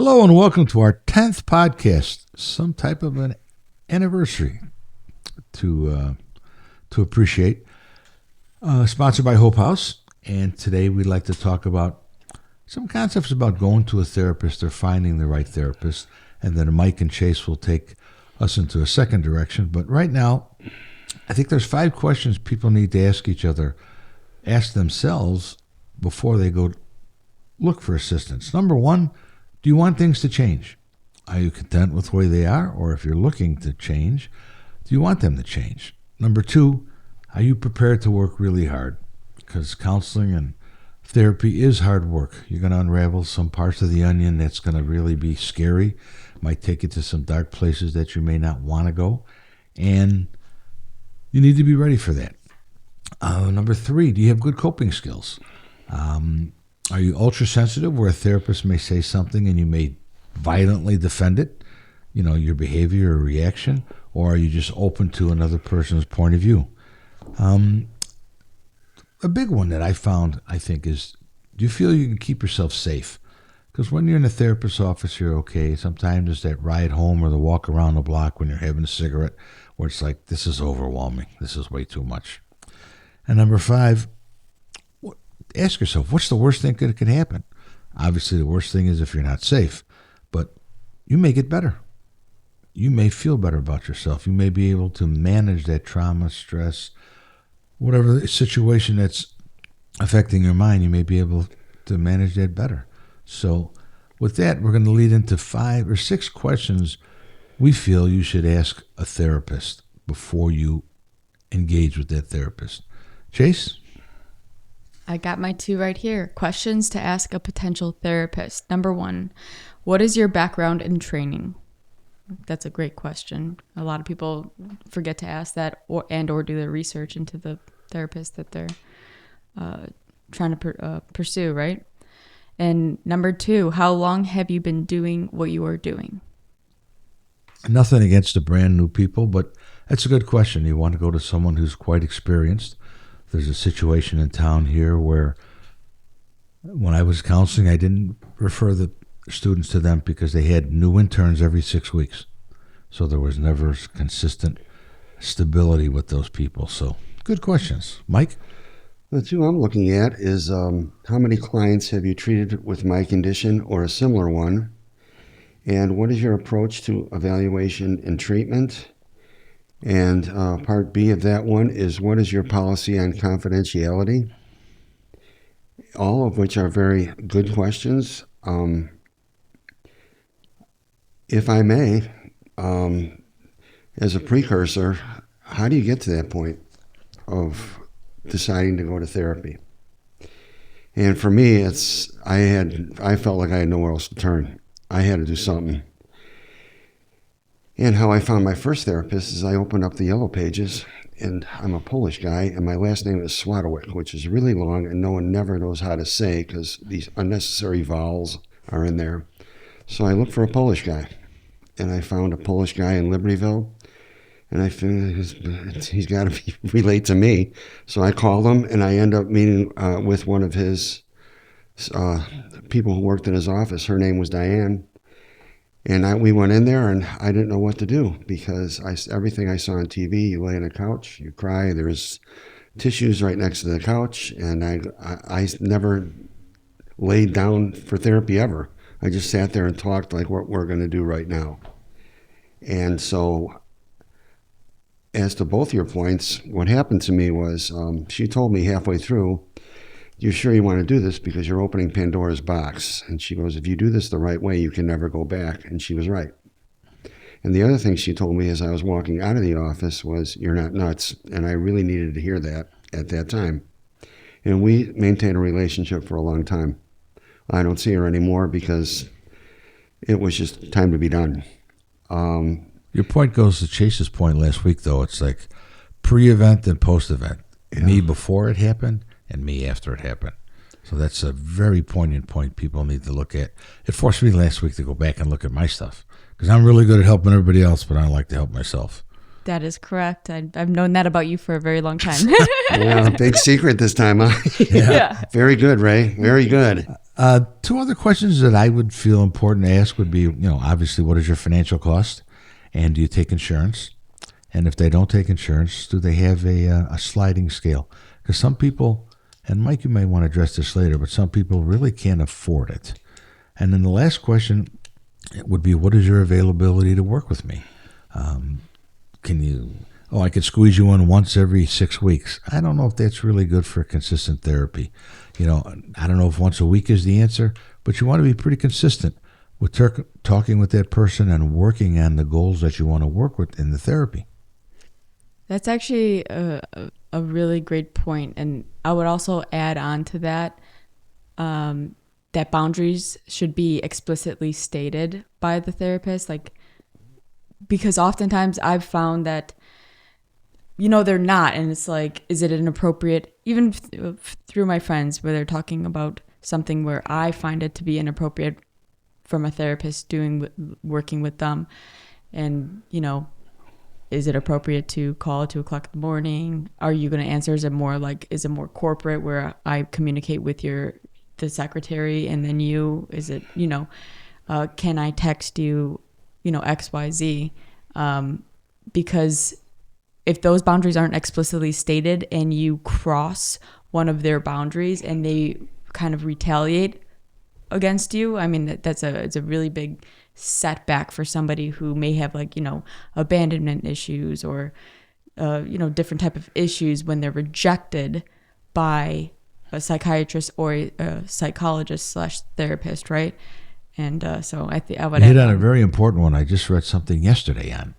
Hello and welcome to our 10th podcast, some type of an anniversary to appreciate. Sponsored by Hope House, and today we'd like to talk about some concepts about going to a therapist or finding the right therapist, and then Mike and Chase will take us into a second direction. But right now, I think there's 5 questions people need to ask each other, ask themselves before they go look for assistance. Number 1, do you want things to change? Are you content with the way they are? Or if you're looking to change, do you want them to change? Number 2, are you prepared to work really hard? Because counseling and therapy is hard work. You're going to unravel some parts of the onion that's going to really be scary. Might take you to some dark places that you may not want to go. And you need to be ready for that. Number 3, do you have good coping skills? Are you ultra sensitive where a therapist may say something and you may violently defend it, your behavior or reaction, or are you just open to another person's point of view? A big one that I found, I think, is, do you feel you can keep yourself safe? Because when you're in a therapist's office, you're okay. Sometimes it's that ride home or the walk around the block when you're having a cigarette where it's like, this is overwhelming. This is way too much. And number 5, ask yourself, what's the worst thing that could happen? Obviously, the worst thing is if you're not safe, but you may get better. You may feel better about yourself. You may be able to manage that trauma, stress, whatever situation that's affecting your mind, you may be able to manage that better. So with that, we're going to lead into 5 or 6 questions we feel you should ask a therapist before you engage with that therapist. Chase? I got my 2 right here. Questions to ask a potential therapist. Number 1, what is your background in training? That's a great question. A lot of people forget to ask that or do the research into the therapist that they're trying to pursue, right? And number 2, how long have you been doing what you are doing? Nothing against the brand new people, but that's a good question. You want to go to someone who's quite experienced. There's a situation in town here where when I was counseling, I didn't refer the students to them because they had new interns every 6 weeks. So there was never consistent stability with those people. So good questions. Mike? The 2 I'm looking at is how many clients have you treated with my condition or a similar one? And what is your approach to evaluation and treatment? And part B of that one is, what is your policy on confidentiality? All of which are very good questions. If I may, as a precursor, how do you get to that point of deciding to go to therapy? And for me, I felt like I had nowhere else to turn. I had to do something. And how I found my first therapist is I opened up the Yellow Pages, and I'm a Polish guy, and my last name is Swadowik, which is really long, and no one never knows how to say because these unnecessary vowels are in there. So I looked for a Polish guy, and I found a Polish guy in Libertyville, and I figured he's got to relate to me. So I called him, and I ended up meeting with one of his people who worked in his office. Her name was Diane. And we went in there, and I didn't know what to do because everything I saw on TV, you lay on a couch, you cry, there's tissues right next to the couch, and I never laid down for therapy ever. I just sat there and talked like what we're going to do right now. And so as to both your points, what happened to me was she told me halfway through, "You're sure you want to do this because you're opening Pandora's box?" And she goes, "If you do this the right way, you can never go back." And she was right. And the other thing she told me as I was walking out of the office was, "You're not nuts." And I really needed to hear that at that time. And we maintained a relationship for a long time. I don't see her anymore because it was just time to be done. Your point goes to Chase's point last week, though. It's like pre-event and post-event. Yeah. Me before it happened and me after it happened. So that's a very poignant point people need to look at. It forced me last week to go back and look at my stuff because I'm really good at helping everybody else, but I don't like to help myself. That is correct. I've known that about you for a very long time. Yeah, big secret this time, huh? Yeah. Very good, Ray. Very good. Two other questions that I would feel important to ask would be, obviously, what is your financial cost, and do you take insurance? And if they don't take insurance, do they have a sliding scale? Because some people, and Mike, you may want to address this later, but some people really can't afford it. And then the last question would be, what is your availability to work with me? I could squeeze you in once every 6 weeks. I don't know if that's really good for consistent therapy. I don't know if once a week is the answer, but you want to be pretty consistent with talking with that person and working on the goals that you want to work with in the therapy. That's actually a really great point. And I would also add on to that, that boundaries should be explicitly stated by the therapist. Because oftentimes I've found that, they're not. And it's like, is it inappropriate? Even through my friends where they're talking about something where I find it to be inappropriate from a therapist working with them. And, is it appropriate to call at 2:00 in the morning? Are you going to answer? Is it more corporate where I communicate with the secretary and then you? Is it, can I text you, XYZ? Because if those boundaries aren't explicitly stated and you cross one of their boundaries and they kind of retaliate against you, I mean, it's a really big setback for somebody who may have abandonment issues or different type of issues when they're rejected by a psychiatrist or a psychologist / therapist, right? And so I would hit on a very important one. I just read something yesterday on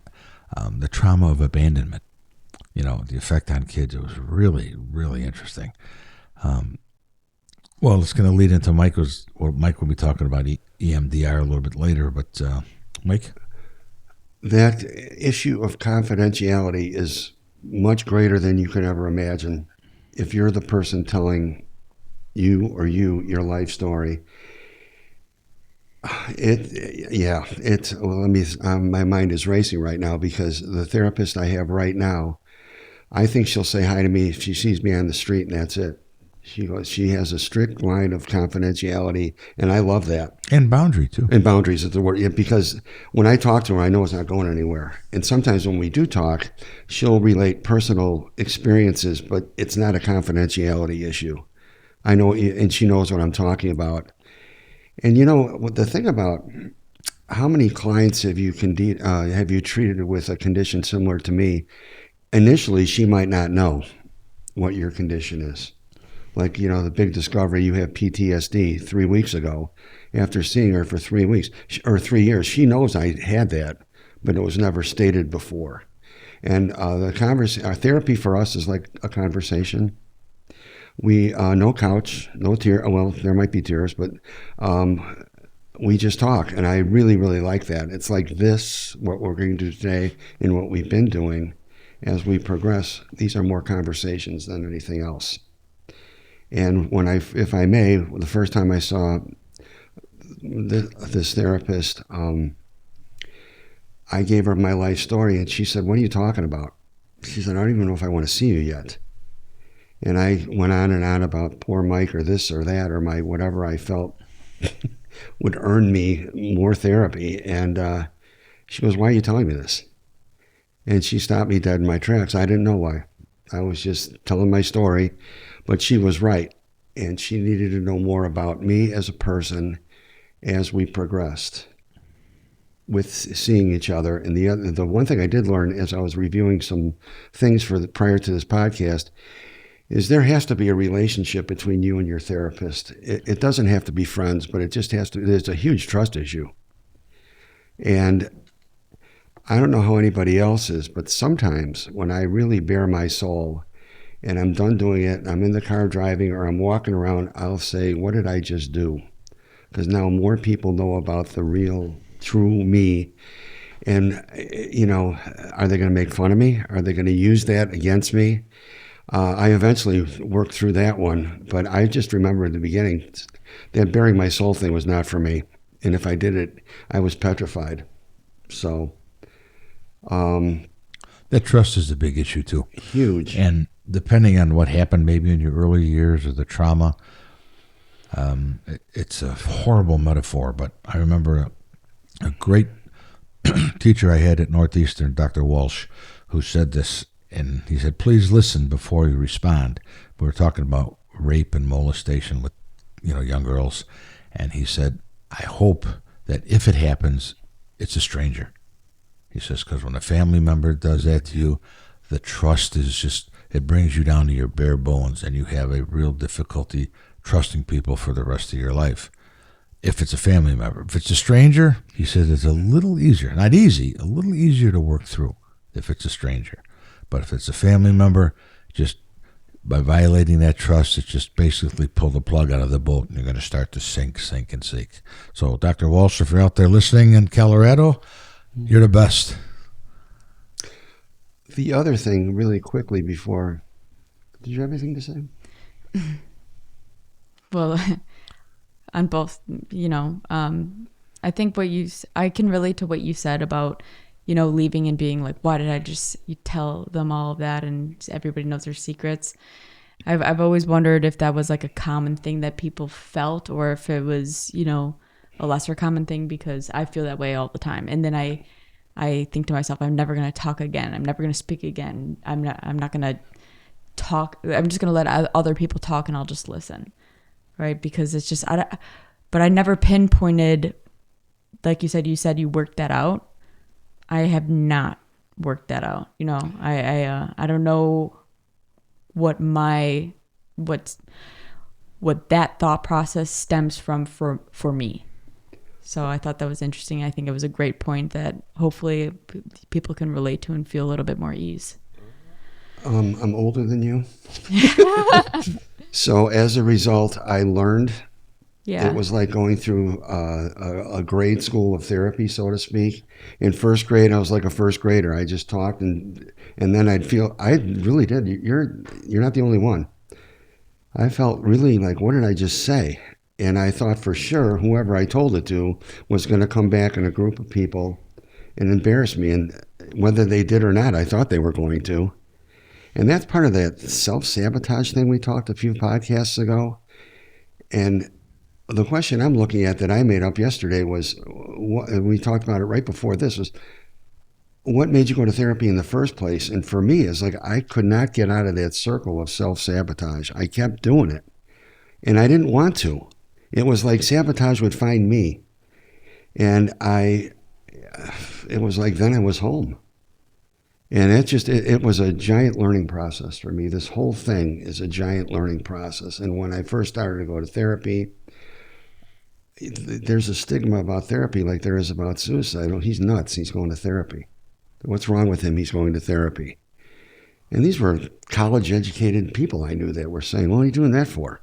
the trauma of abandonment. The effect on kids. It was really, really interesting. Well, it's going to lead into Mike will be talking about EMDR a little bit later, but Mike? That issue of confidentiality is much greater than you could ever imagine. If you're the person telling your life story, my mind is racing right now because the therapist I have right now, I think she'll say hi to me if she sees me on the street and that's it. She has a strict line of confidentiality, and I love that. And boundary, too. And boundaries is the word. Yeah, because when I talk to her, I know it's not going anywhere. And sometimes when we do talk, she'll relate personal experiences, but it's not a confidentiality issue. I know, and she knows what I'm talking about. And the thing about how many clients have you treated with a condition similar to me? Initially, she might not know what your condition is. Like, the big discovery, you have PTSD 3 weeks ago. After seeing her for 3 weeks or 3 years, she knows I had that, but it was never stated before. And our therapy for us is like a conversation. We no couch, no tear. Well, there might be tears, but we just talk, and I really, really like that. It's like this, what we're going to do today, and what we've been doing as we progress. These are more conversations than anything else. And if I may, the first time I saw this therapist, I gave her my life story, and she said, "What are you talking about?" She said, "I don't even know if I want to see you yet." And I went on and on about poor Mike or this or that or my whatever I felt would earn me more therapy. And she goes, "Why are you telling me this?" And she stopped me dead in my tracks. I didn't know why. I was just telling my story. But she was right, and she needed to know more about me as a person as we progressed with seeing each other. And the one thing I did learn as I was reviewing some things prior to this podcast is there has to be a relationship between you and your therapist. It doesn't have to be friends, but it just has to. There's a huge trust issue. And I don't know how anybody else is, but sometimes when I really bare my soul, and I'm done doing it, I'm in the car driving or I'm walking around, I'll say, what did I just do? Because now more people know about the real, true me. And, are they going to make fun of me? Are they going to use that against me? I eventually worked through that one, but I just remember at the beginning, that bearing my soul thing was not for me. And if I did it, I was petrified. So. That trust is a big issue, too. Huge. And depending on what happened maybe in your early years or the trauma, It's a horrible metaphor, but I remember a great teacher I had at Northeastern, Dr. Walsh, who said this, and he said, please listen before you respond. We were talking about rape and molestation with, young girls, and he said, I hope that if it happens, it's a stranger. He says, because when a family member does that to you, the trust is just, it brings you down to your bare bones, and you have a real difficulty trusting people for the rest of your life. If it's a family member. If it's a stranger, he says it's a little easier. Not easy, a little easier to work through if it's a stranger. But if it's a family member, just by violating that trust, it's just basically pull the plug out of the boat and you're going to start to sink. So, Dr. Walsh, if you're out there listening in Colorado, you're the best. The other thing, really quickly before, did you have anything to say? Well, on both, I think I can relate to what you said about, leaving and being like, why did I just tell them all of that and everybody knows their secrets? I've always wondered if that was like a common thing that people felt, or if it was, a lesser common thing, because I feel that way all the time. And then I think to myself, I'm never going to talk again. I'm never going to speak again. I'm not going to talk. I'm just going to let other people talk and I'll just listen. Right. Because it's just, but I never pinpointed, like you said you worked that out. I have not worked that out. I don't know what that thought process stems from for me. So I thought that was interesting. I think it was a great point that hopefully people can relate to and feel a little bit more ease. I'm older than you. So as a result, I learned. Yeah. It was like going through a grade school of therapy, so to speak. In first grade, I was like a first grader. I just talked, and then I really did. You're not the only one. I felt really like, what did I just say? And I thought for sure whoever I told it to was going to come back in a group of people and embarrass me. And whether they did or not, I thought they were going to. And that's part of that self-sabotage thing we talked a few podcasts ago. And the question I'm looking at that I made up yesterday was, we talked about it right before this, was what made you go to therapy in the first place? And for me, it's like I could not get out of that circle of self-sabotage. I kept doing it. And I didn't want to. It was like sabotage would find me. And it was like then I was home. And it was a giant learning process for me. This whole thing is a giant learning process. And when I first started to go to therapy, there's a stigma about therapy like there is about suicide. Oh, he's nuts. He's going to therapy. What's wrong with him? He's going to therapy. And these were college-educated people I knew that were saying, what are you doing that for?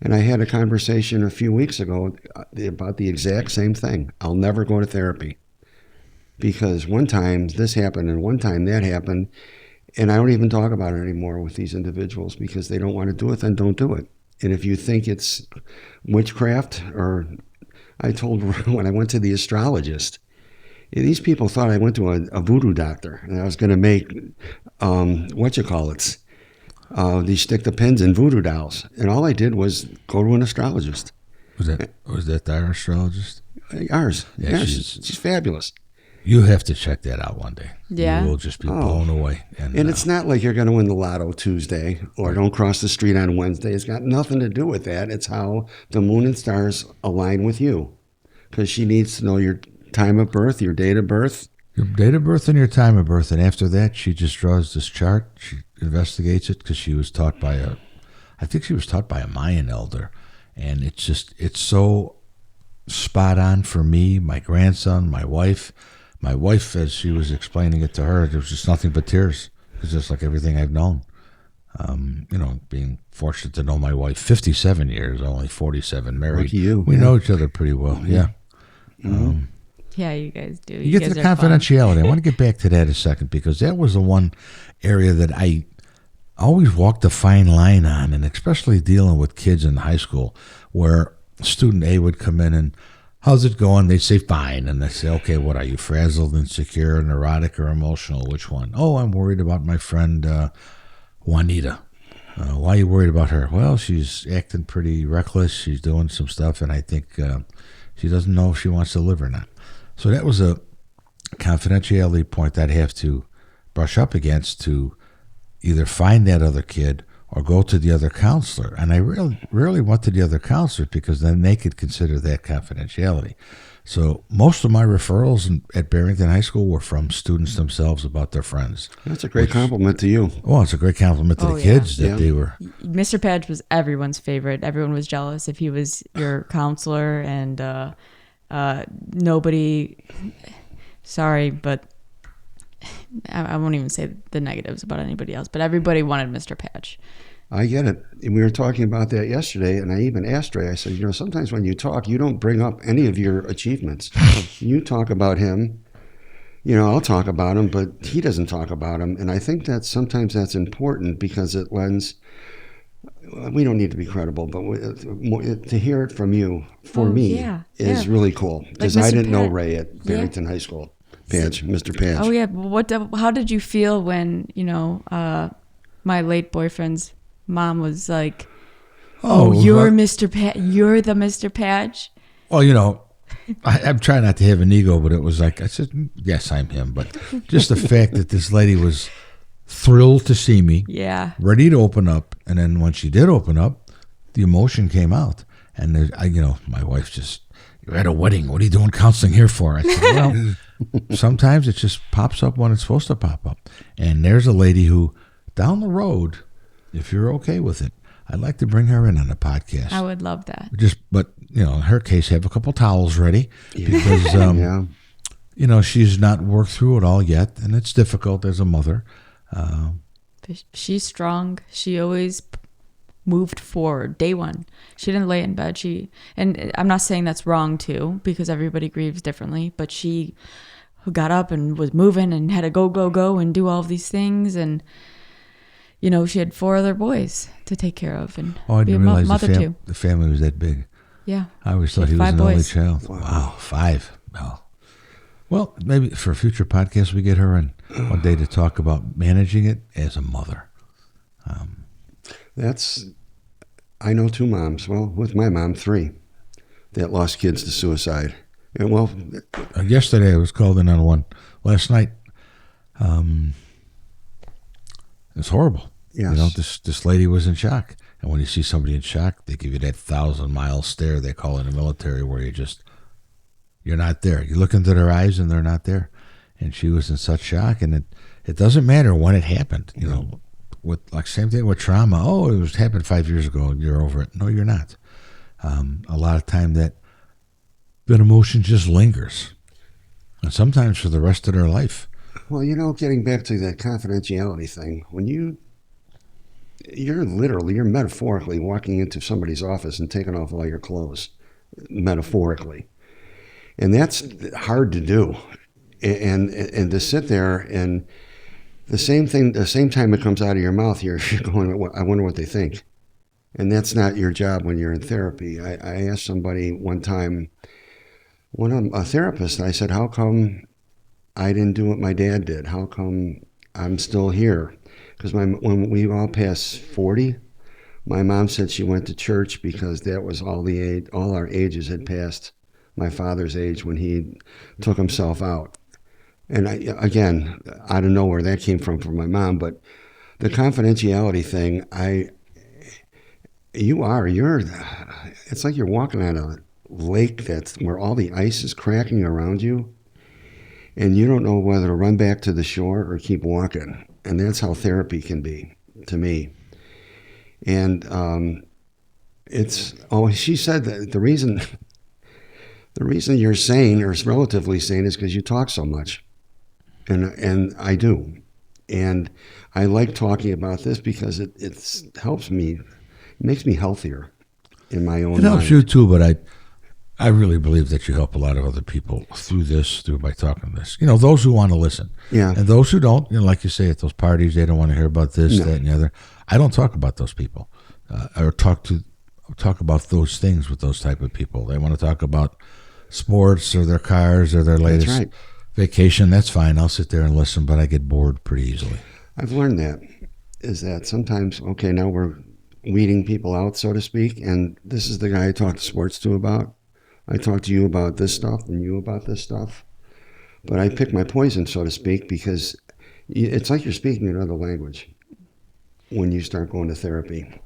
And I had a conversation a few weeks ago about the exact same thing. I'll never go to therapy because one time this happened and one time that happened, and I don't even talk about it anymore with these individuals because they don't want to do it, then don't do it. And if you think it's witchcraft, or I told when I went to the astrologist, these people thought I went to a voodoo doctor and I was going to make, they stick the pins in voodoo dolls. And all I did was go to an astrologist. Was that our astrologist? Ours. Yeah, she's fabulous. You have to check that out one day. Yeah. You will just be blown away. And it's not like you're going to win the lotto Tuesday or don't cross the street on Wednesday. It's got nothing to do with that. It's how the moon and stars align with you. Because she needs to know your time of birth, your date of birth. Your date of birth and your time of birth. And after that, she just draws this chart. She investigates it because she was taught by a Mayan elder. And it's so spot on for me, my grandson, my wife. My wife, as she was explaining it to her, there was just nothing but tears. It's just like everything I've known. Being fortunate to know my wife 57 years, only 47 married. Lucky you. We know each other pretty well, Mm-hmm. yeah. Mm-hmm. Yeah, you guys do. You get to the confidentiality. I want to get back to that a second because that was the one area that I always walked a fine line on, and especially dealing with kids in high school where student A would come in and, how's it going? They'd say, fine. And they say, okay, what are you, frazzled, insecure, neurotic, or emotional? Which one? Oh, I'm worried about my friend Juanita. Why are you worried about her? Well, she's acting pretty reckless. She's doing some stuff, and I think she doesn't know if she wants to live or not. So that was a confidentiality point I'd have to brush up against to either find that other kid or go to the other counselor. And I rarely went to the other counselor because then they could consider that confidentiality. So most of my referrals at Barrington High School were from students themselves about their friends. That's a great compliment to you. Well, it's a great compliment to the kids that they were. Mr. Patch was everyone's favorite. Everyone was jealous if he was your counselor, and nobody. Sorry, but I won't even say the negatives about anybody else. But everybody wanted Mr. Patch. I get it. We were talking about that yesterday, and I even asked Ray, I said, sometimes when you talk, you don't bring up any of your achievements. You talk about him, I'll talk about him, but he doesn't talk about him. And I think that sometimes that's important because it lends, we don't need to be credible, but to hear it from you, for me, is really cool. Because I didn't know Ray at Barrington High School. Patch, Mr. Patch. Oh, yeah. How did you feel when, my late boyfriend's mom was like, you're Mr. Patch. You're the Mr. Patch. Well, I'm trying not to have an ego, but it was like, I said, yes, I'm him. But just the fact that this lady was thrilled to see me, ready to open up. And then when she did open up, the emotion came out. And my wife just, you're at a wedding. What are you doing counseling here for? I said, well, sometimes it just pops up when it's supposed to pop up. And there's a lady who, down the road, if you're okay with it, I'd like to bring her in on the podcast. I would love that. But in her case, have a couple towels ready because she's not worked through it all yet, and it's difficult as a mother. She's strong. She always moved forward. Day one, she didn't lay in bed. And I'm not saying that's wrong too, because everybody grieves differently. But she got up and was moving and had to go and do all of these things and. She had 4 other boys to take care of and I be didn't a realize mother too. The family was that big. Yeah. I always thought he was an only child. Wow, 5. Well, maybe for a future podcast we get her in one day to talk about managing it as a mother. I know 2 moms. Well, with my mom, 3 that lost kids to suicide. And yesterday I was called in on one. Last night, it's horrible. Yes. This lady was in shock. And when you see somebody in shock, they give you that 1,000-mile stare they call it in the military where you're not there. You look into their eyes and they're not there. And she was in such shock. And it doesn't matter when it happened. Same thing with trauma. Oh, it happened 5 years ago and you're over it. No, you're not. A lot of time that emotion just lingers. And sometimes for the rest of their life. Well, getting back to that confidentiality thing, when you're metaphorically walking into somebody's office and taking off all your clothes, metaphorically. And that's hard to do. And to sit there and the same time it comes out of your mouth, you're going, I wonder what they think. And that's not your job when you're in therapy. I asked somebody one time, a therapist, I said, how come I didn't do what my dad did? How come I'm still here? Because when we all passed 40, my mom said she went to church because that was all our ages had passed my father's age when he took himself out. And again, I don't know where that came from my mom, but the confidentiality thing, it's like you're walking on a lake where all the ice is cracking around you. And you don't know whether to run back to the shore or keep walking. And that's how therapy can be, to me. And she said that the reason you're sane or relatively sane is because you talk so much. And I do. And I like talking about this because it helps me, it makes me healthier in my own mind. It helps you too, but I really believe that you help a lot of other people by talking this. Those who want to listen. Yeah. And those who don't, like you say, at those parties, they don't want to hear about this, that, and the other. I don't talk about those people or talk about those things with those type of people. They want to talk about sports or their cars or their latest vacation. That's fine. I'll sit there and listen, but I get bored pretty easily. I've learned that. is that sometimes, okay, now we're weeding people out, so to speak, and this is the guy I talk to sports to about. I talk to you about this stuff and you about this stuff. But I pick my poison, so to speak, because it's like you're speaking another language when you start going to therapy.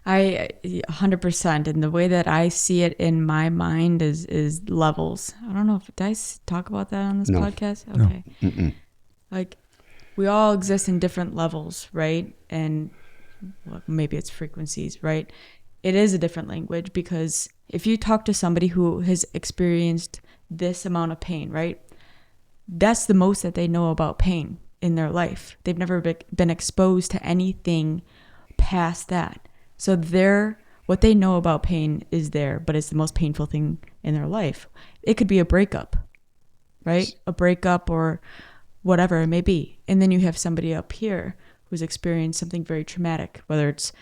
I 100%. And the way that I see it in my mind is levels. I don't know if did I talk about that on this No. podcast? No. Okay. Mm-mm. Like we all exist in different levels, right? And well, maybe it's frequencies, right? It is a different language because if you talk to somebody who has experienced this amount of pain, right? That's the most that they know about pain in their life. They've never been exposed to anything past that. So what they know about pain is there, but it's the most painful thing in their life. It could be a breakup, right? A breakup or whatever it may be. And then you have somebody up here who's experienced something very traumatic, whether it's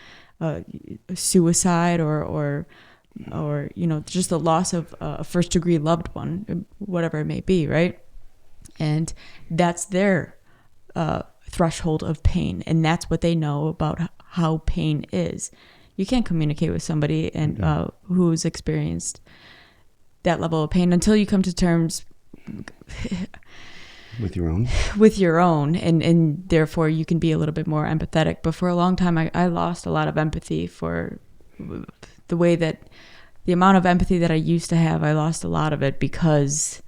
suicide or just the loss of a first degree loved one, whatever it may be, right? And that's their threshold of pain, and that's what they know about how pain is. You can't communicate with somebody and who's experienced that level of pain until you come to terms With your own. and therefore you can be a little bit more empathetic. But for a long time I lost a lot of empathy for the amount of empathy that I used to have. I lost a lot of it because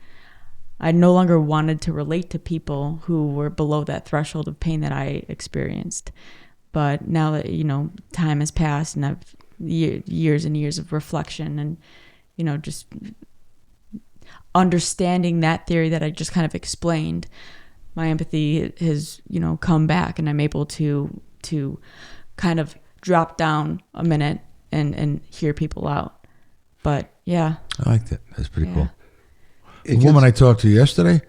I no longer wanted to relate to people who were below that threshold of pain that I experienced. But now that, time has passed and I've years and years of reflection and, just understanding that theory that I just kind of explained, my empathy has, come back and I'm able to kind of drop down a minute and hear people out. But yeah. I like that. That's pretty Yeah. cool. The woman I talked to yesterday,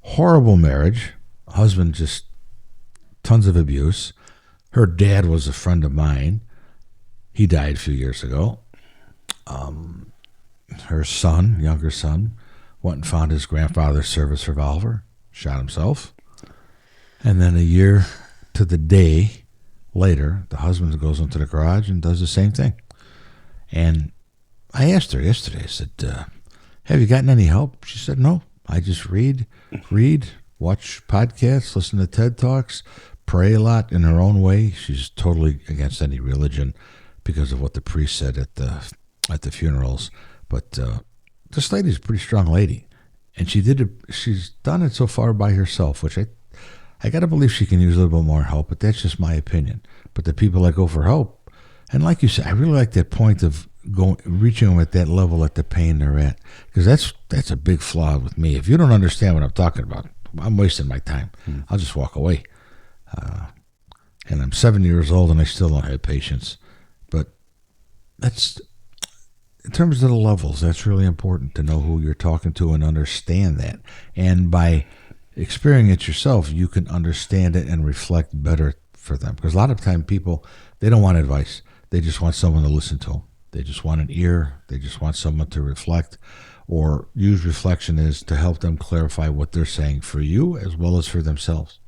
horrible marriage. Husband just tons of abuse. Her dad was a friend of mine. He died a few years ago. Her son, younger son, went and found his grandfather's service revolver, shot himself. And then a year to the day later, the husband goes into the garage and does the same thing. And I asked her yesterday, I said, have you gotten any help? She said, no. I just read, watch podcasts, listen to TED Talks, pray a lot in her own way. She's totally against any religion because of what the priest said at the funerals. But this lady's a pretty strong lady. And she's done it so far by herself, which I got to believe she can use a little bit more help, but that's just my opinion. But the people that go for help, and like you said, I really like that point of reaching them at that level at the pain they're at, because that's a big flaw with me. If you don't understand what I'm talking about, I'm wasting my time. I'll just walk away. And I'm 70 years old and I still don't have patience. But that's, in terms of the levels, that's really important to know who you're talking to and understand that. And by experiencing it yourself, you can understand it and reflect better for them. Because a lot of time people, they don't want advice. They just want someone to listen to them. They just want an ear. They just want someone to reflect or use reflection as to help them clarify what they're saying for you as well as for themselves.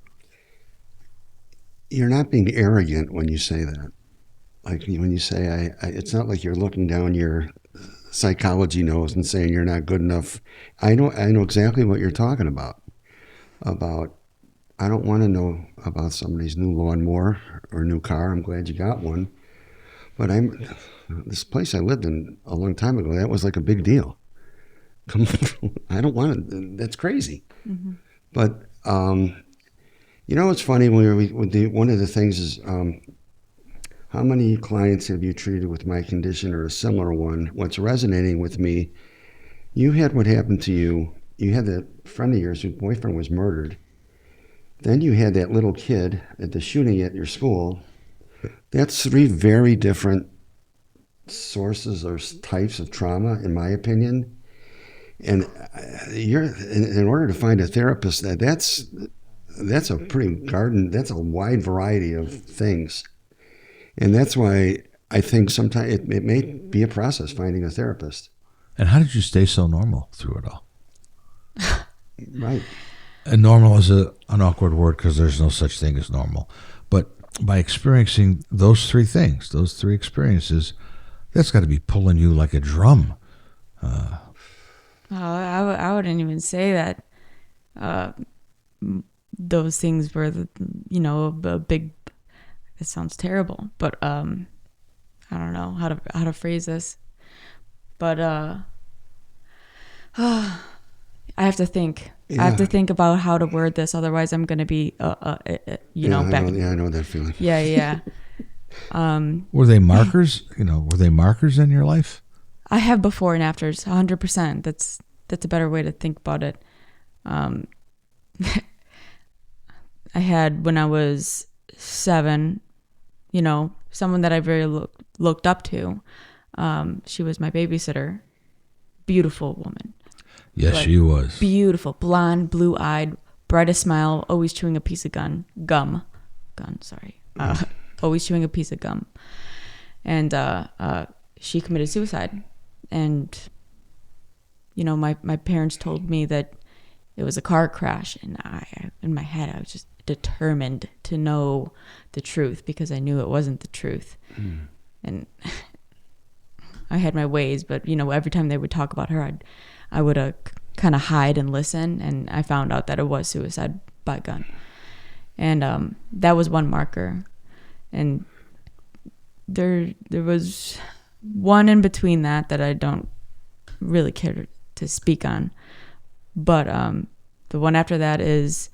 You're not being arrogant when you say that. Like when you say, it's not like you're looking down your psychology nose and saying you're not good enough. I know exactly what you're talking about. I don't want to know about somebody's new lawnmower or new car. I'm glad you got one. But this place I lived in a long time ago, that was like a big deal. I don't want to, that's crazy. Mm-hmm. But, it's funny, one of the things is, how many clients have you treated with my condition or a similar one? What's resonating with me, you had what happened to you. You had that friend of yours whose boyfriend was murdered. Then you had that little kid at the shooting at your school. That's three very different sources or types of trauma, in my opinion. And in order to find a therapist, that's a that's a wide variety of things. And that's why I think sometimes it may be a process finding a therapist. And how did you stay so normal through it all? Right. And normal is an awkward word because there's no such thing as normal. But by experiencing those three things, those three experiences, that's got to be pulling you like a drum. I wouldn't even say that those things were, a big. It sounds terrible, but I don't know how to phrase this. But I have to think. Yeah. I have to think about how to word this. Otherwise, I'm going to be, back. I know that feeling. Yeah. Were they markers? Were they markers in your life? I have before and afters, 100%. That's a better way to think about it. I had, when I was 7, someone that I very looked up to. She was my babysitter. Beautiful woman. Yes, she was. Beautiful, blonde, blue-eyed, brightest smile, always chewing a piece of gum. Always chewing a piece of gum. And she committed suicide. And, my parents told me that it was a car crash. And in my head, I was just determined to know the truth because I knew it wasn't the truth. And I had my ways, but, every time they would talk about her, I would kind of hide and listen. And I found out that it was suicide by gun. And that was one marker. And there was one in between that I don't really care to speak on. But the one after that is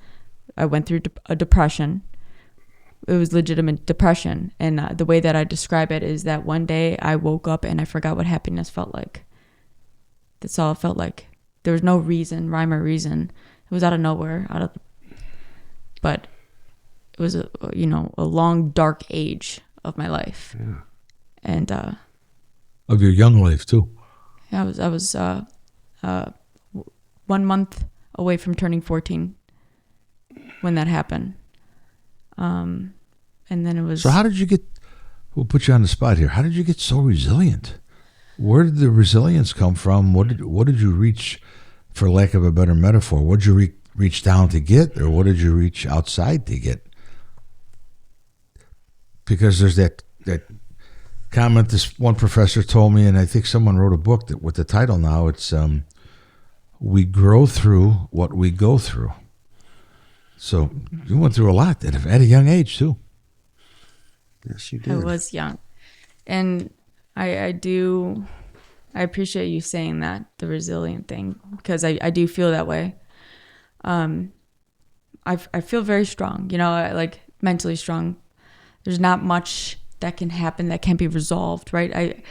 I went through a depression. It was legitimate depression. And the way that I describe it is that one day I woke up and I forgot what happiness felt like. That's all it felt like. There was no rhyme or reason. It was out of nowhere. But it was a long dark age of my life. Yeah. And Of your young life too. I was 1 month away from turning 14 when that happened. And then it was. So how did you get? We'll put you on the spot here. How did you get so resilient? Where did the resilience come from? What did you reach, for lack of a better metaphor? What did you reach down to get, or what did you reach outside to get? Because there's that comment this one professor told me, and I think someone wrote a book with the title now. It's "We grow through what we go through." So you went through a lot at a young age too. Yes, you did. I was young. And I appreciate you saying that, the resilient thing, because I do feel that way. I feel very strong, like mentally strong. There's not much that can happen that can't be resolved, right?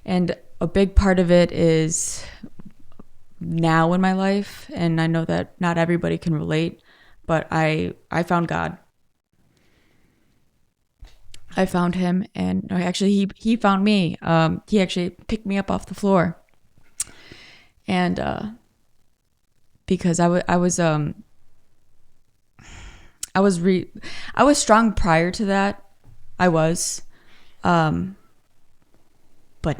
And a big part of it is now in my life, and I know that not everybody can relate, but I found God. I found him, and actually he found me. He actually picked me up off the floor, and because I was strong prior to that. I was, but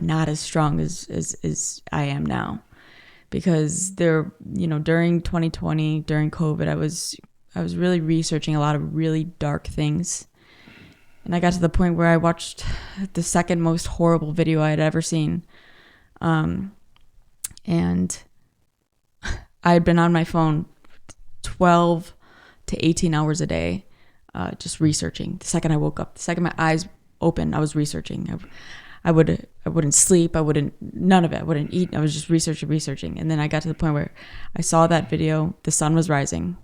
not as strong as I am now, because during 2020, during COVID, I was really researching a lot of really dark things. And I got to the point where I watched the second most horrible video I had ever seen. And I had been on my phone 12 to 18 hours a day, just researching. The second I woke up, the second my eyes opened, I was researching. I wouldn't sleep. None of it. I wouldn't eat. I was just researching. And then I got to the point where I saw that video. The sun was rising.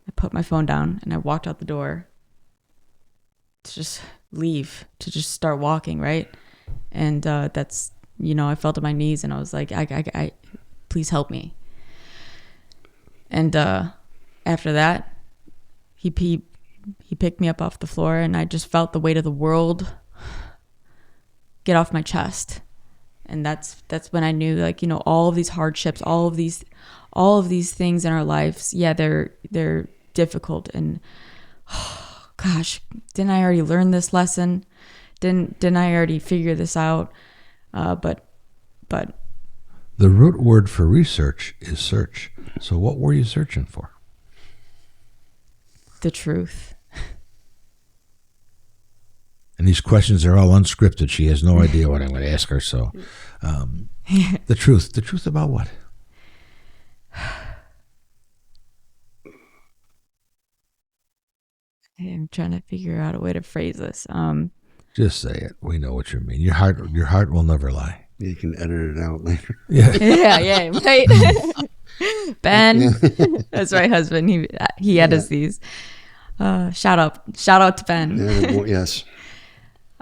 I put my phone down and I walked out the door to just leave, to just start walking, right? And that's, I fell to my knees and I was like, I please help me. And after that, he picked me up off the floor, and I just felt the weight of the world get off my chest. And that's when I knew, all of these hardships, all of these things in our lives, yeah, they're difficult. And gosh, didn't I already learn this lesson? Didn't I already figure this out? But the root word for research is search. So what were you searching for? The truth. And these questions are all unscripted. She has no idea what I'm going to ask her. So, the truth. The truth about what? I'm trying to figure out a way to phrase this. Just say it. We know what you mean. Your heart will never lie. You can edit it out later. Yeah. Yeah, right. Ben, that's my husband. He edits these. Shout out to Ben. Yes.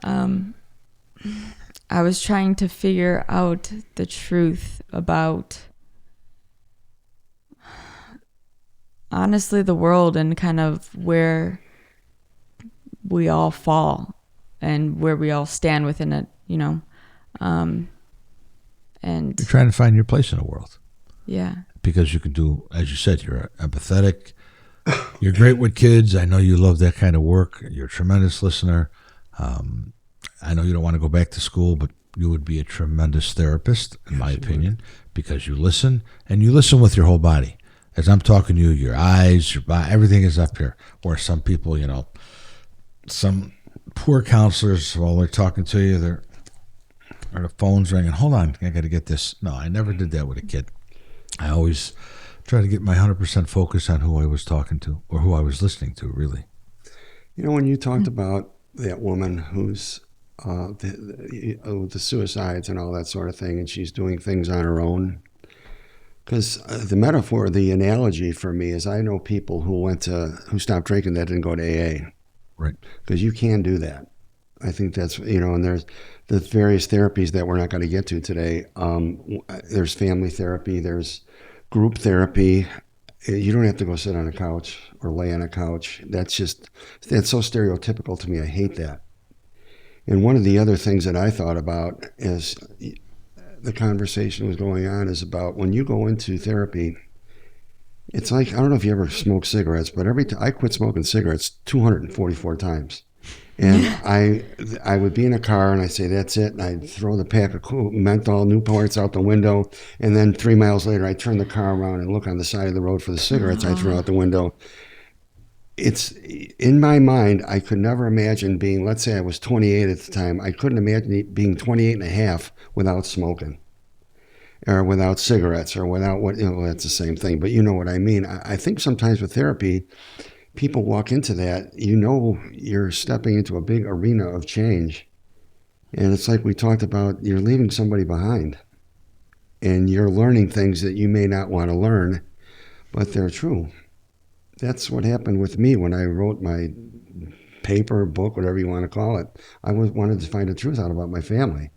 I was trying to figure out the truth about, honestly, the world and kind of where we all fall and where we all stand within it, and You're trying to find your place in the world. Yeah. Because you can do, as you said, you're empathetic. You're great with kids. I know you love that kind of work. You're a tremendous listener. I know you don't want to go back to school, but you would be a tremendous therapist, in my opinion, because you listen, and you listen with your whole body. As I'm talking to you, your eyes, your body, everything is up here. Where some people, some poor counselors, while they're talking to you, the phone's ringing. Hold on, I got to get this. No, I never did that with a kid. I always try to get my 100% focus on who I was talking to or who I was listening to, really. When you talked about that woman who's the suicides and all that sort of thing, and she's doing things on her own, because the metaphor, the analogy for me is I know people who stopped drinking that didn't go to AA. Right. Because you can do that. I think that's, and there's the various therapies that we're not going to get to today. There's family therapy, there's group therapy. You don't have to go sit on a couch or lay on a couch. That's so stereotypical to me. I hate that. And one of the other things that I thought about as the conversation was going on is about when you go into therapy, it's like, I don't know if you ever smoke cigarettes, but I quit smoking cigarettes 244 times. And I would be in a car and I'd say, that's it. And I'd throw the pack of menthol, Newports out the window. And then 3 miles later, I'd turn the car around and look on the side of the road for the cigarettes I threw out the window. It's in my mind, I could never imagine being, let's say I was 28 at the time. I couldn't imagine being 28 and a half without smoking or without cigarettes or without that's the same thing. But you know what I mean. I think sometimes with therapy, people walk into that, you're stepping into a big arena of change. And it's like we talked about, you're leaving somebody behind. And you're learning things that you may not want to learn, but they're true. That's what happened with me when I wrote my paper, book, whatever you want to call it. I wanted to find the truth out about my family.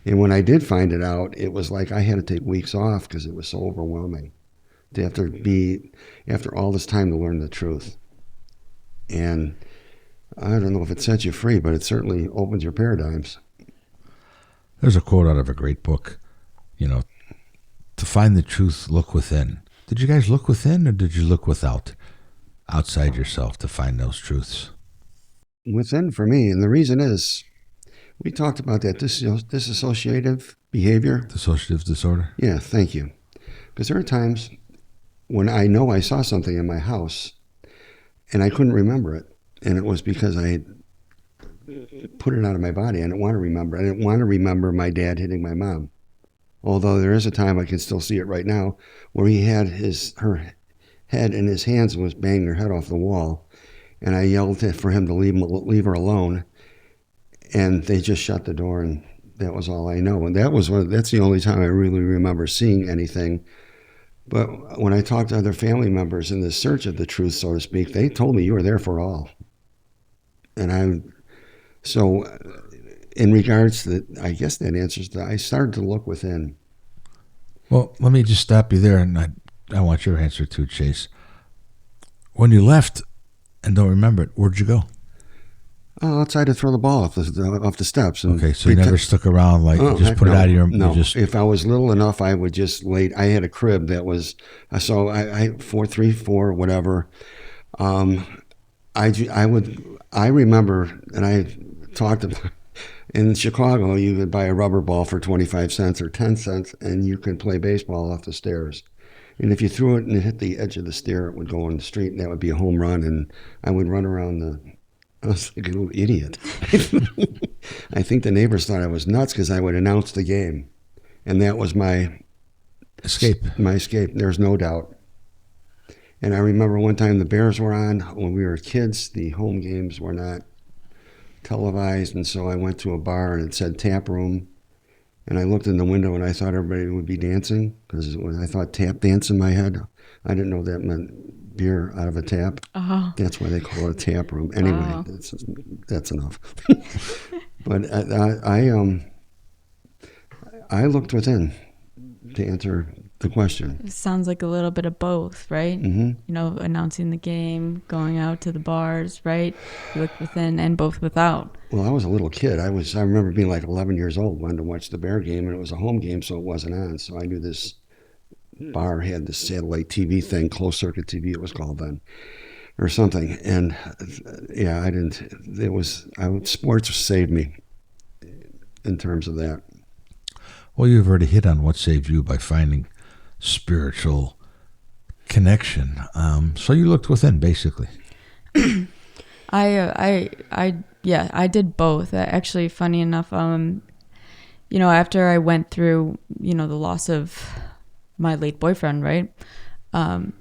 And when I did find it out, it was like I had to take weeks off because it was so overwhelming to have to be, after all this time, to learn the truth. And I don't know if it sets you free, but it certainly opens your paradigms. There's a quote out of a great book, to find the truth, look within. Did you guys look within or did you look outside yourself to find those truths? Within for me, and the reason is, we talked about that dissociative behavior. Dissociative disorder? Yeah, thank you. Because there are times when I know I saw something in my house and I couldn't remember it. And it was because I had put it out of my body. I didn't want to remember. I didn't want to remember my dad hitting my mom. Although there is a time, I can still see it right now, where he had her head in his hands and was banging her head off the wall. And I yelled for him to leave her alone. And they just shut the door, and that was all I know. And that's the only time I really remember seeing anything. But when I talked to other family members in the search of the truth, so to speak, they told me you were there for all. And so in regards to that, I guess that answers that. I started to look within. Well, let me just stop you there, and I want your answer too, Chase. When you left and don't remember it, where'd you go? Outside to throw the ball off the steps. And okay, so you never stuck around, just put it out of your... No, if I was little enough, I would just lay... I had a crib that was... So I 434, whatever. I remember, and I talked about... In Chicago, you could buy a rubber ball for 25 cents or 10 cents, and you could play baseball off the stairs. And if you threw it and it hit the edge of the stair, it would go on the street, and that would be a home run. And I would run around I was like a little idiot. I think the neighbors thought I was nuts because I would announce the game. And that was my Escape. There's no doubt. And I remember one time the Bears were on when we were kids. The home games were not televised, and so I went to a bar and it said tap room. And I looked in the window and I thought everybody would be dancing because I thought tap dance in my head. I didn't know that meant beer out of a tap. Oh. That's why they call it a tap room. Anyway, Wow. that's enough. But I looked within to answer the question. It sounds like a little bit of both, right? Mm-hmm. You know, announcing the game, going out to the bars, right? You look within and both without. Well, I was a little kid. I remember being like 11 years old, wanted to watch the Bear game, and it was a home game, so it wasn't on. So I knew this bar had this satellite TV thing, closed circuit TV it was called then, or something. And yeah, sports saved me in terms of that. Well, you've already hit on what saved you by finding spiritual connection. So you looked within, basically. I did both. Actually, funny enough, you know, after I went through, you know, the loss of my late boyfriend, right? I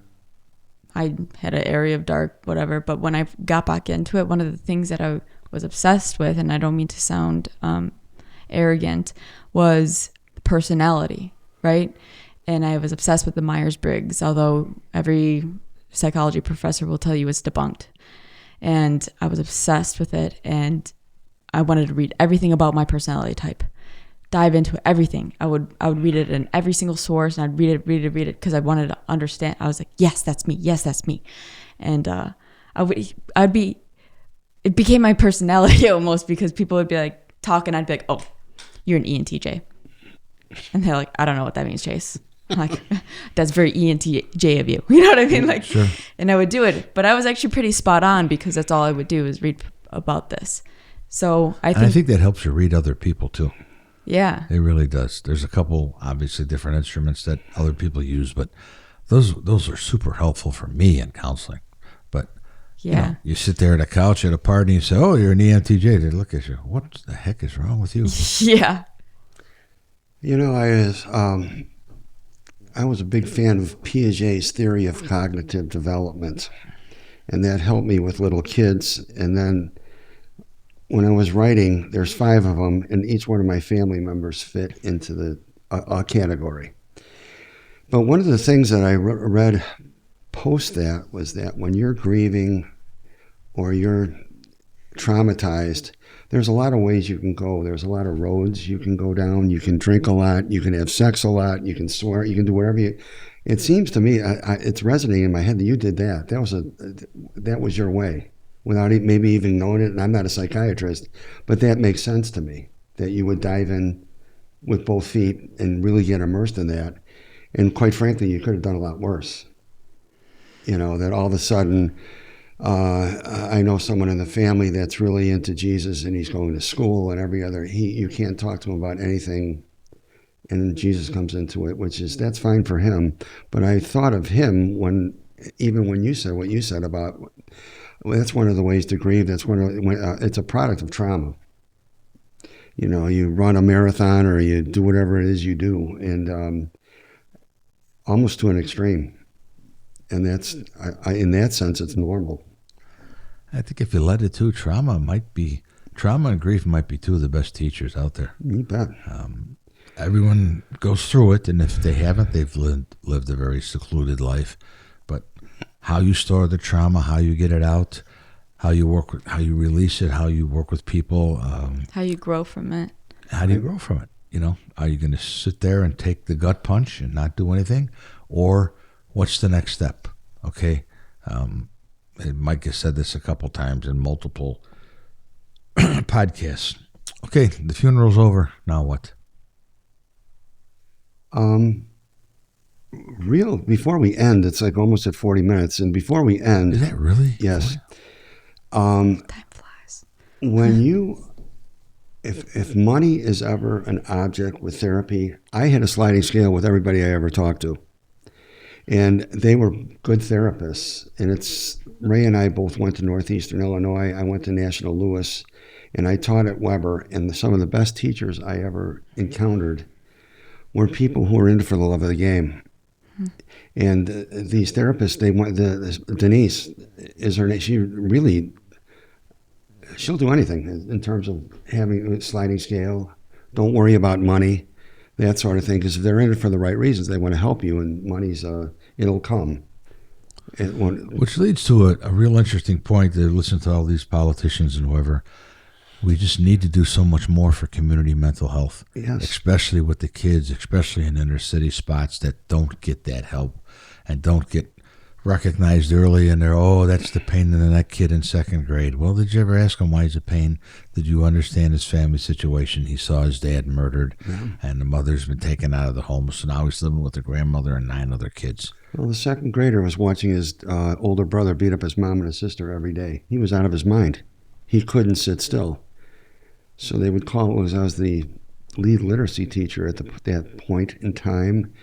had an area of dark, whatever. But when I got back into it, one of the things that I was obsessed with, and I don't mean to sound arrogant, was personality, right? And I was obsessed with the Myers-Briggs, although every psychology professor will tell you it's debunked. And I was obsessed with it, and I wanted to read everything about my personality type, dive into everything. I would read it in every single source, and I'd read it because I wanted to understand. I was like, yes, that's me. Yes, that's me. And it became my personality almost, because people would be like talking, I'd be like, oh, you're an ENTJ. And they're like, I don't know what that means, Chase. I'm like, that's very ENTJ of you. You know what I mean? Like, Sure. And I would do it. But I was actually pretty spot on, because that's all I would do is read about this. So I think that helps you read other people too. yeah. It really does. There's a couple, obviously, different instruments that other people use, but those are super helpful for me in counseling. But Yeah. you sit there at a couch at a party and you say, "Oh, you're an ENTJ." They look at you. What the heck is wrong with you? Yeah. You know, I was a big fan of Piaget's theory of cognitive development, and that helped me with little kids. And then when I was writing, there's 5 of them, and each one of my family members fit into a category. But one of the things that I read post that was that when you're grieving or you're traumatized, there's a lot of ways you can go. There's a lot of roads you can go down. You can drink a lot. You can have sex a lot. You can swear. You can do whatever you. It seems to me, it's resonating in my head that you did that. That was your way, without maybe even knowing it. And I'm not a psychiatrist, but that makes sense to me, that you would dive in with both feet and really get immersed in that. And quite frankly, you could have done a lot worse. You know, that all of a sudden, I know someone in the family that's really into Jesus, and he's going to school and every other, you can't talk to him about anything, and Jesus comes into it, that's fine for him. But I thought of him even when you said what you said about, well, that's one of the ways to grieve. That's it's a product of trauma. You know, you run a marathon or you do whatever it is you do, and almost to an extreme. And that's, in that sense, it's normal. I think if you let it to, trauma and grief might be 2 of the best teachers out there. You bet. Everyone goes through it, and if they haven't, they've lived a very secluded life. But how you store the trauma, how you get it out, how you release it, how you work with people. How you grow from it. How do you grow from it? You know, are you going to sit there and take the gut punch and not do anything? Or what's the next step? Okay. Mike has said this a couple times in multiple podcasts. Okay, the funeral's over. Now what? Before we end, it's like almost at 40 minutes. And before we end, Is that really? yes. Time flies. When if money is ever an object with therapy, I had a sliding scale with everybody I ever talked to. And they were good therapists. And Ray and I both went to Northeastern Illinois. I went to National Louis, and I taught at Weber. And some of the best teachers I ever encountered were people who were in it for the love of the game. And these therapists, Denise is her name. She'll do anything in terms of having a sliding scale. Don't worry about money, that sort of thing. Because if they're in it for the right reasons, they want to help you, and money's it'll come. Which leads to a real interesting point. To listen to all these politicians and whoever. We just need to do so much more for community mental health, Yes. especially with the kids, especially in inner city spots that don't get that help and don't get recognized early. And that's the pain in the neck kid in second grade. Well, did you ever ask him why he's a pain? Did you understand his family situation? He saw his dad murdered, and the mother's been taken out of the home, so now he's living with the grandmother and 9 other kids. Well, the second grader was watching his older brother beat up his mom and his sister every day. He was out of his mind. He couldn't sit still. So they would call I was the lead literacy teacher at that point in time,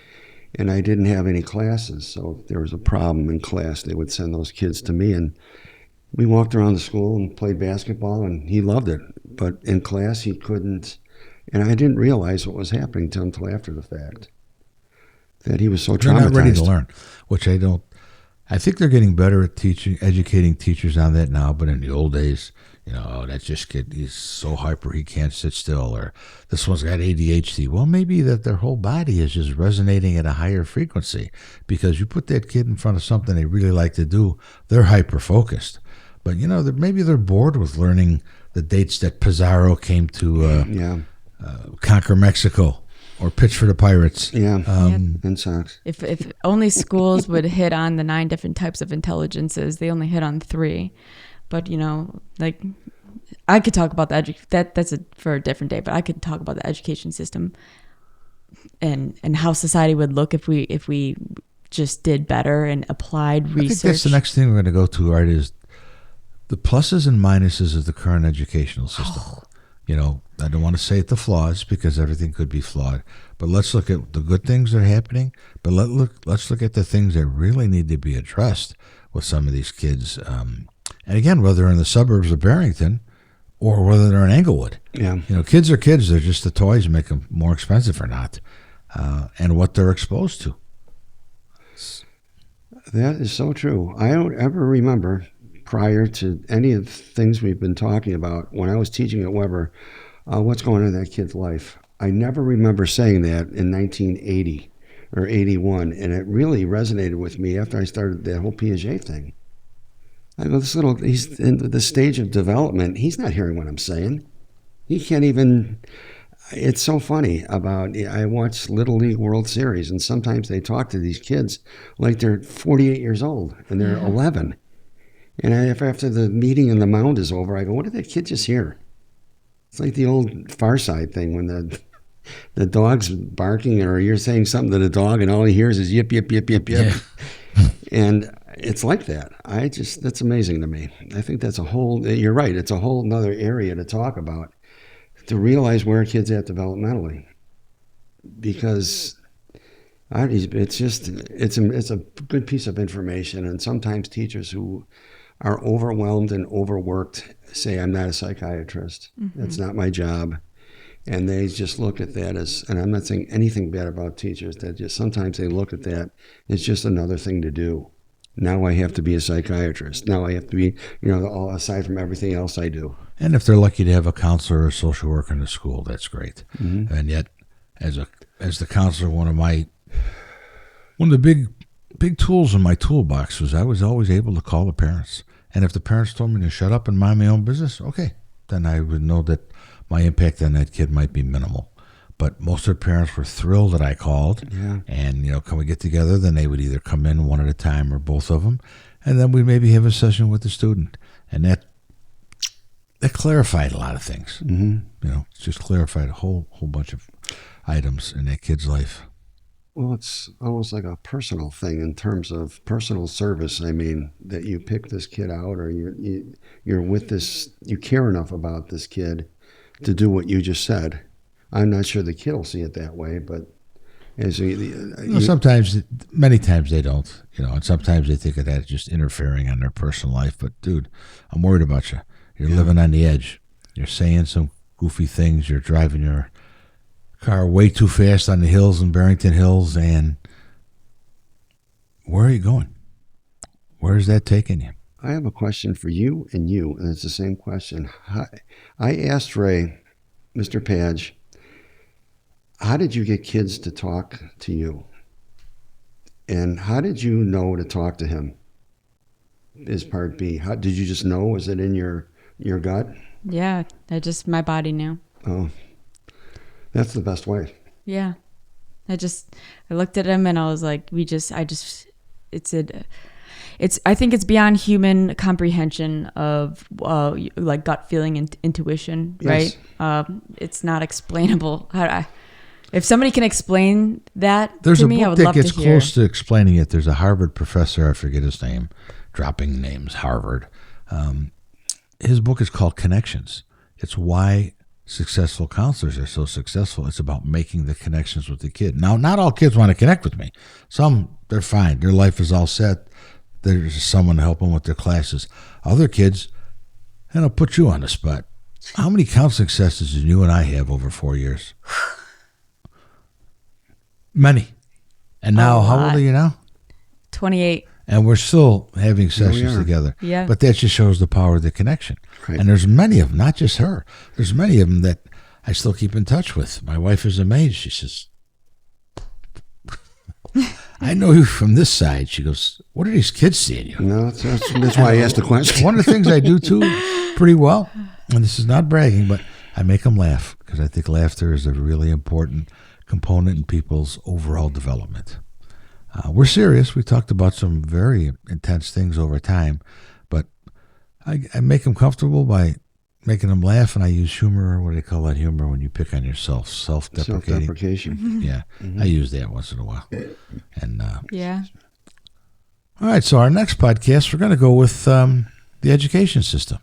and I didn't have any classes. So if there was a problem in class, they would send those kids to me, and we walked around the school and played basketball, and he loved it. But in class, he couldn't, and I didn't realize what was happening until after the fact, that he was so traumatized. They're not ready to learn, which I don't. I think they're getting better at educating teachers on that now, but in the old days, that just kid, he's so hyper he can't sit still, or this one's got ADHD. Well, maybe that their whole body is just resonating at a higher frequency, because you put that kid in front of something they really like to do, they're hyper focused. But maybe they're bored with learning the dates that Pizarro came to conquer Mexico or pitch for the Pirates. And Sox. If only schools would hit on the 9 different types of intelligences, they only hit on 3. But I could talk about that's for a different day. But I could talk about the education system and how society would look if we just did better and applied research. I think that's the next thing we're going to go to, right? Is the pluses and minuses of the current educational system. I don't want to say the flaws, because everything could be flawed. But let's look at the good things that are happening. But let's look at the things that really need to be addressed with some of these kids. And again, whether they're in the suburbs of Barrington or whether they're in Englewood. Yeah. Kids are kids. They're just the toys make them more expensive or not. And what they're exposed to. That is so true. I don't ever remember, prior to any of the things we've been talking about, when I was teaching at Weber, what's going on in that kid's life. I never remember saying that in 1980 or 81, and it really resonated with me after I started that whole Piaget thing. I go, he's in the stage of development. He's not hearing what I'm saying. He can't even. It's so funny I watch Little League World Series, and sometimes they talk to these kids like they're 48 years old and they're 11. And after the meeting and the mound is over, I go, what did that kid just hear? It's like the old Far Side thing when the dog's barking, or you're saying something to the dog and all he hears is yip, yip, yip, yip, yip. Yeah. And it's like that. That's amazing to me. I think you're right, it's a whole nother area to talk about, to realize where a kid's at developmentally. Because it's a good piece of information, and sometimes teachers who are overwhelmed and overworked say, I'm not a psychiatrist. Mm-hmm. That's not my job. And they just look at that as, and I'm not saying anything bad about teachers, that just sometimes they look at that as just another thing to do. Now I have to be a psychiatrist. Now I have to be, aside from everything else I do. And if they're lucky to have a counselor or a social worker in the school, that's great. Mm-hmm. And yet, as the counselor, one of the big tools in my toolbox was I was always able to call the parents. And if the parents told me to shut up and mind my own business, okay, then I would know that my impact on that kid might be minimal. But most of the parents were thrilled that I called. Yeah. And, can we get together? Then they would either come in one at a time or both of them. And then we'd maybe have a session with the student. And that clarified a lot of things. Mm-hmm. Just clarified a whole bunch of items in that kid's life. Well, it's almost like a personal thing in terms of personal service. I mean, that you pick this kid out, or you're with this, you care enough about this kid to do what you just said. I'm not sure the kid will see it that way, but As Sometimes, many times they don't, and sometimes they think of that as just interfering on their personal life. But dude, I'm worried about you. You're living on the edge. You're saying some goofy things. You're driving your car way too fast on the hills in Barrington Hills. And where are you going? Where is that taking you? I have a question for you, and it's the same question. I asked Ray, Mr. Page, how did you get kids to talk to you? And how did you know to talk to him? Is part B. How did you just know? Was it in your gut? Yeah, my body knew. Oh, that's the best way. Yeah. I looked at him and I was like, I think it's beyond human comprehension of like gut feeling and intuition, Yes. right? It's not explainable. If somebody can explain that There's to a me, I book would that love gets to hear. close to explaining it. There's a Harvard professor, I forget his name, dropping names, Harvard. His book is called Connections. It's why successful counselors are so successful. It's about making the connections with the kid. Now, not all kids want to connect with me. Some, they're fine. Their life is all set. There's someone to help them with their classes. Other kids, and I'll put you on the spot. How many counseling sessions did you and I have over 4 years? Many. And now, how old are you now? 28. And we're still having sessions together. Yeah. But that just shows the power of the connection. Right. And there's many of them, not just her. There's many of them that I still keep in touch with. My wife is amazed. She says, I know you from this side. She goes, what are these kids seeing you? No, that's why I asked the question. One of the things I do too pretty well, and this is not bragging, but I make them laugh because I think laughter is a really important component in people's overall development. We're serious. We talked about some very intense things over time, but I make them comfortable by making them laugh, and I use humor. What do they call that humor when you pick on yourself? Self-deprecating. Self-deprecation. Yeah, I use that once in a while. And Yeah. all right, so our next podcast, we're going to go with the education system.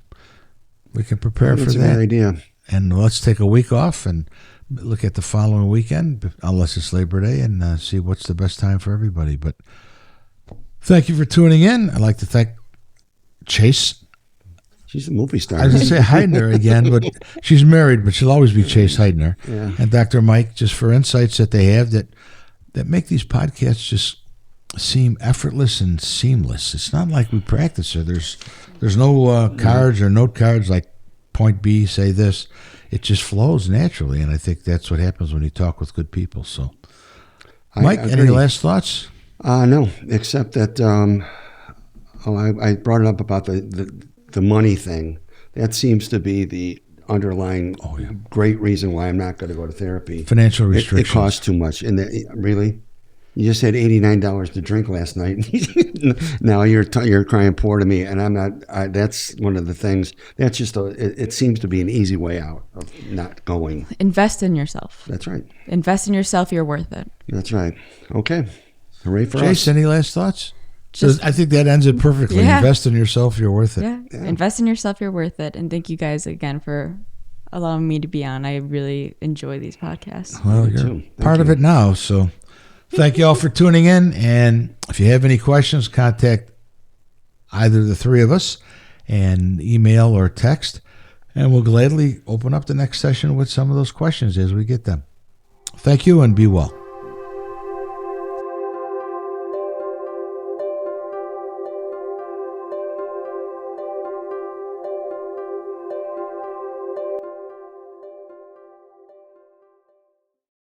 We can prepare for That's a that. good idea. And let's take a week off and look at the following weekend, unless it's Labor Day, and see what's the best time for everybody. But thank you for tuning in. I'd like to thank Chase. She's a movie star. I was going to say Heidner again, but she's married, but she'll always be Chase Heidner. Yeah. And Dr. Mike, just for insights that they have that make these podcasts just seem effortless and seamless. It's not like we practice it. There's no cards or note cards like point B, say this. It just flows naturally, and I think that's what happens when you talk with good people. So, Mike, any last thoughts? No, except that I brought it up about the money thing. That seems to be the underlying great reason why I'm not going to go to therapy. Financial restrictions. It costs too much. And really? You just had $89 to drink last night. Now you're crying poor to me, and I'm not. That's one of the things. That's just it seems to be an easy way out of not going. Invest in yourself. That's right. Invest in yourself. You're worth it. That's right. Okay. Hooray for Chase, us. any last thoughts? I think that ends it perfectly. Yeah. Invest in yourself. You're worth it. Yeah. Invest in yourself. You're worth it. And thank you guys again for allowing me to be on. I really enjoy these podcasts. Well, Me you're too. Thank part of you. it now. So thank you all for tuning in. And if you have any questions, contact either the three of us and email or text. And we'll gladly open up the next session with some of those questions as we get them. Thank you and be well.